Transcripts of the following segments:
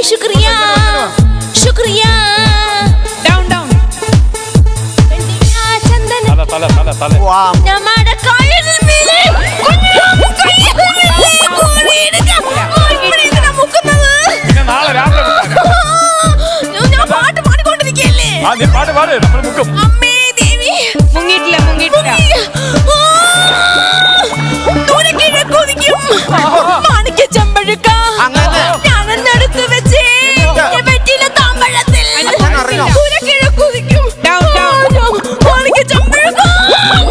शुक्रिया शुक्रिया down down चंदन നമ്മുടെ കയ്യിൽ മേലെ ഞാൻ പാട്ട് പാടിക്കൊണ്ടിരിക്കല്ലേ അമ്മേ ദേവി മുങ്ങിട്ടില്ല മുങ്ങിട്ടില്ല മാണിക്ക ചെമ്പഴുക്ക ഞാനെടുത്ത് വെച്ച് വെറ്റില താമ്പഴത്തിൽ കുതിക്കും മാണിക്ക ചെമ്പഴുക്ക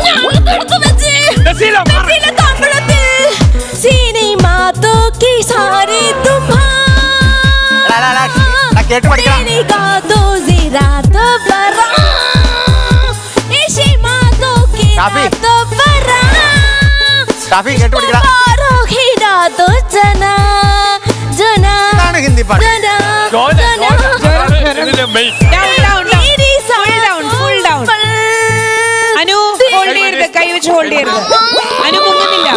ഞാനെടുത്ത് വെച്ച് വെറ്റില താമ്പഴത്തിൽ സിനിമ तो की सारी तुम्हारा तो जीरा तो बरा इशिमा तो की तो बरा हीरा तो जना जना हिंदी पाठ ഫുൾ ഡൗൺ അനു ഹോൾഡ് ചെയ്യരുത് കൈ വെച്ച് ഹോൾഡ് ചെയ്യരുത് അനു മുങ്ങുന്നില്ല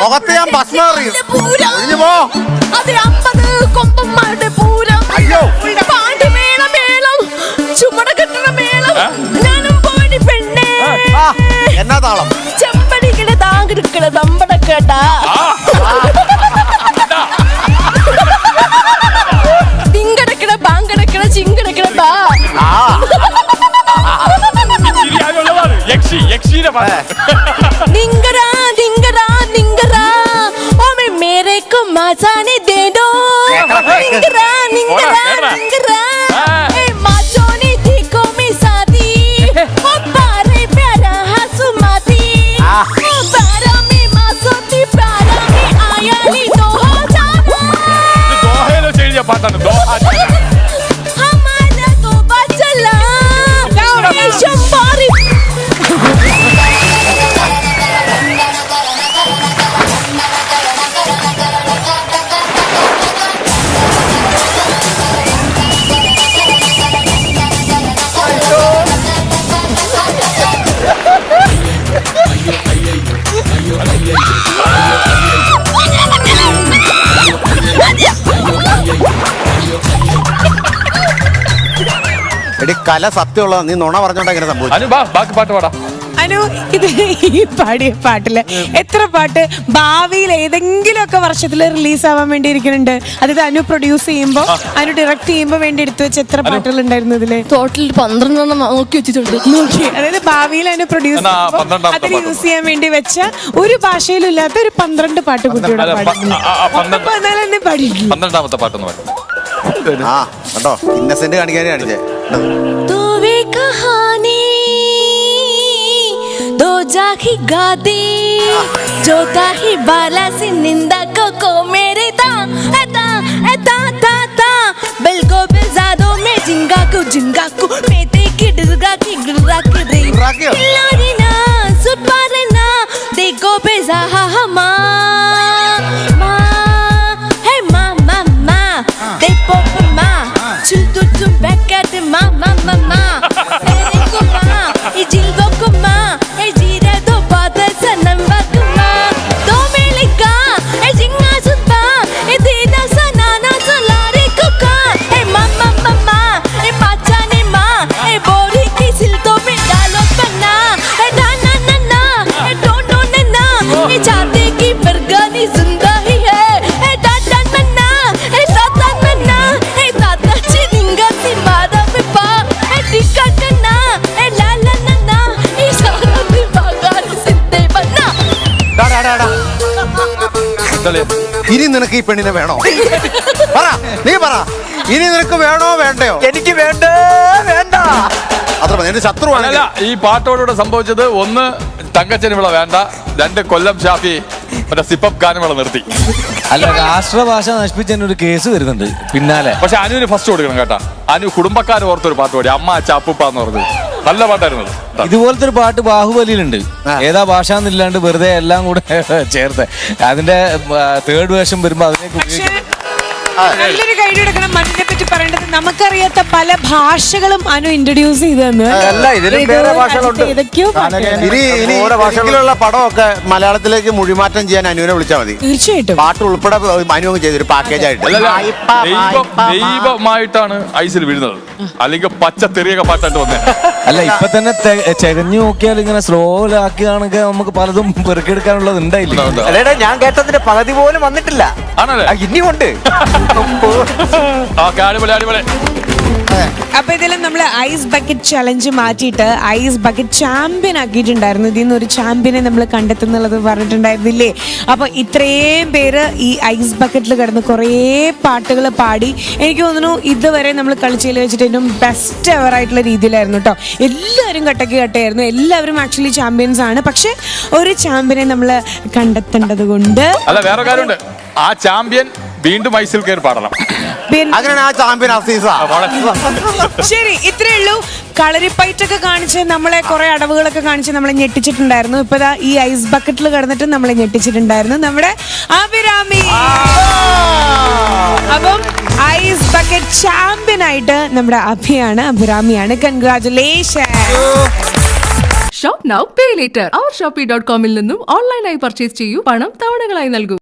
മുഖത്ത് ഞാൻ ഭസ്മം കൊമ്പന്മാരുടെ പൂരം പാട്ടുമേളം മേളം ചുമട കെട്ടണ മേളം ഞാനും പോയി പെണ്ണേ എന്നാ താളം ചെമ്പടികളെ താങ്കിടുക്കള നമ്മട കേട്ടാ തിങ്കടക്കണ ബാങ്കടക്കണ ചിങ്കടക്കണ ബാ निंगरा निंगरा निंगरा ओ मैं मेरे को मचाने दे दो निंगरा निंगरा निंगरा ए माचोनी थी को मैं साथी ओ पारे प्यारा हसुमाती ओ पारा में मासोती प्यारा में आया नी दो हो जाना दोहे लो चेंज पाटानु दोहा हमारा तो बचला शंबारी എടി കല സത്യമുള്ള നീ നുണ പറഞ്ഞോണ്ടാ ഇങ്ങനെ സംഭവിച്ചു ബാക്കി പാട്ട് പാടാ അനു ഇത് ഈ പാടിയ പാട്ടില് എത്ര പാട്ട് ഭാവിയിൽ ഏതെങ്കിലും ഒക്കെ വർഷത്തിൽ റിലീസ് ആവാൻ വേണ്ടി ഇരിക്കുന്നുണ്ട്? അതായത് അനു പ്രൊഡ്യൂസ് ചെയ്യുമ്പോ അനു ഡയറക്ട് ചെയ്യുമ്പോ വേണ്ടി എടുത്തു വെച്ച എത്ര പാട്ടുകൾ ഉണ്ടായിരുന്നു ഇതില്? ടോട്ടൽ 12 നോക്കി വെച്ചിട്ടുണ്ട്. അതായത് ഭാവിയിൽ അനു പ്രൊഡ്യൂസ് അതിൽ യൂസ് ചെയ്യാൻ വേണ്ടി വെച്ച ഒരു ഭാഷയിലും ഇല്ലാത്ത ഒരു 12 പാട്ട് കുട്ടിയുടെ പാടിയിട്ടുണ്ട്. 12ാമത്തെ പാട്ടൊന്നും ആ കണ്ടോ ഇന്നസെന്റ് കാണിക്കാനേ കാണിച്ചേ दो जाही गादी जो ताही बाला से निंदा को मेरे ता एता एता ता ता बिल्को बेजादो में जिंगा को मेते की डिरगा की रे लारी ना सुपारे ना देखो बेजा हमा मा हे मा मा मा दे पॉप मा चुल तुम बैक एट मा मा मा मा मेरे को मा ये जिल्बो को मा ഇനി നിനക്ക് ഈ പെണ്ണിനെ വേണോ? പറ നീ പറ ഇനി നിനക്ക് വേണോ വേണ്ടയോ? എനിക്ക് വേണ്ട വേണ്ട അത്ര എന്റെ ശത്രുവാണ്. ഈ പാട്ടോടുകൂടെ സംഭവിച്ചത് 1 തങ്കച്ചന് വിള വേണ്ട, 2 കൊല്ലം ഷാഫി മറ്റേ സിപ്പപ്പ് ഗാനം വിള നിർത്തി. അല്ല രാഷ്ട്രഭാഷ നശിപ്പിച്ചതിന് ഒരു കേസ് വരുന്നുണ്ട് പിന്നാലെ. പക്ഷെ അനുവിന് ഫസ്റ്റ് കൊടുക്കണം കേട്ടാ. അനു കുടുംബക്കാർ ഓർത്തൊരു പാട്ട് പാടി, അമ്മ അച്ചാപ്പൂപ്പ എന്ന് പറഞ്ഞത് നല്ല പാട്ടായിരുന്നു. ഇതുപോലത്തെ ഒരു പാട്ട് ബാഹുബലിയിലുണ്ട്. ഏതാ ഭാഷ എന്നില്ലാണ്ട് വെറുതെ എല്ലാം കൂടെ ചേർത്ത് അതിന്റെ തേർഡ് വേർഷൻ വരുമ്പോ അതിലേക്ക് ഉപയോഗിക്കും. നല്ലൊരു കൈഡി എടുക്കണം. മനുവിനെ പറ്റി പറയേണ്ടത് നമുക്കറിയാത്ത പല ഭാഷകളും അനു ഇൻട്രൊഡ്യൂസ് ചെയ്തെന്ന്. അല്ല, ഇതിലും വേറെ ഭാഷകളുണ്ട്. ഏതൊക്കെയോ പാട്ടുകൾ. ഇനി ഭാഷകളിലുള്ള പടമൊക്കെ മലയാളത്തിലേക്ക് മൊഴിമാറ്റം ചെയ്യാൻ അനുവിനെ വിളിച്ചാൽ മതി. തീർച്ചയായിട്ടും പാട്ട് ഉൾപ്പെടെ അനു അങ്ങ് ചെയ്തൊരു പാക്കേജ് ആയിട്ട്. ദൈവമായിട്ടാണ് ഐസിൽ വീഴുന്നത്, അല്ലെങ്കിൽ പച്ച തെറിയൊക്കെ പാട്ടായിട്ട് വന്നേ. അല്ല ഇപ്പൊ തന്നെ ചെകഞ്ഞു നോക്കിയാൽ ഇങ്ങനെ സ്ലോയിലാക്കുകയാണെങ്കിൽ നമുക്ക് പലതും പെറുക്കിയെടുക്കാനുള്ളത് ഉണ്ടായില്ല. ഞാൻ കേട്ടതിന്റെ പകുതി പോലും വന്നിട്ടില്ല. ആണല്ലേ? ഇനിയുണ്ട്. അടിപൊളി. അപ്പൊ ഇതിലും നമ്മള് ഐസ് ബക്കറ്റ് ചലഞ്ച് മാറ്റിയിട്ട് ഐസ് ബക്കറ്റ് ചാമ്പ്യൻ ആക്കിയിട്ടുണ്ടായിരുന്നു. ഇതിൽ നിന്ന് ഒരു ചാമ്പ്യനെ നമ്മൾ കണ്ടെത്തുന്നുള്ളത് പറഞ്ഞിട്ടുണ്ടായിരുന്നില്ലേ? അപ്പൊ ഇത്രയും പേര് ഈ ഐസ് ബക്കറ്റിൽ കിടന്ന് കുറേ പാട്ടുകൾ പാടി. എനിക്ക് തോന്നുന്നു ഇതുവരെ നമ്മൾ കളിച്ചതിൽ വെച്ചിട്ട് ഏറ്റവും ബെസ്റ്റ് എവർ ആയിട്ടുള്ള രീതിയിലായിരുന്നു കേട്ടോ. എല്ലാവരും കട്ടയായിരുന്നു. എല്ലാവരും ആക്ച്വലി ചാമ്പ്യൻസ് ആണ്. പക്ഷെ ഒരു ചാമ്പ്യനെ നമ്മൾ കണ്ടെത്തേണ്ടത് കൊണ്ട് അല്ല, വേറെ കാര്യമുണ്ട്. ആ ചാമ്പ്യൻ വീണ്ടും ഐസിൽ കയറി പാടണം. അങ്ങനെ ആ ചാമ്പ്യൻ അസീസ. ശരി, ഇത്രേ ഉള്ളൂ. കളരിപ്പയറ്റൊക്കെ കാണിച്ച് നമ്മളെ കുറെ അടവുകളൊക്കെ കാണിച്ച് നമ്മളെ ഞെട്ടിച്ചിട്ടുണ്ടായിരുന്നു. ഇപ്പൊ ഈ ഐസ് ബക്കറ്റിൽ കിടന്നിട്ട് നമ്മളെ ഞെട്ടിച്ചിട്ടുണ്ടായിരുന്നു നമ്മുടെ അഭിരാമി. അപ്പം ഐസ് ബക്കറ്റ് ചാമ്പ്യൻ ആയിട്ട് നമ്മുടെ അഭിരാമിയാണ്. Congratulation. Shop now pay later. അവർ ഷോപ്പി.com-ൽ നിന്നും ഓൺലൈനായി പർച്ചേസ് ചെയ്യൂ, പണം തവണകളായി നൽകൂ.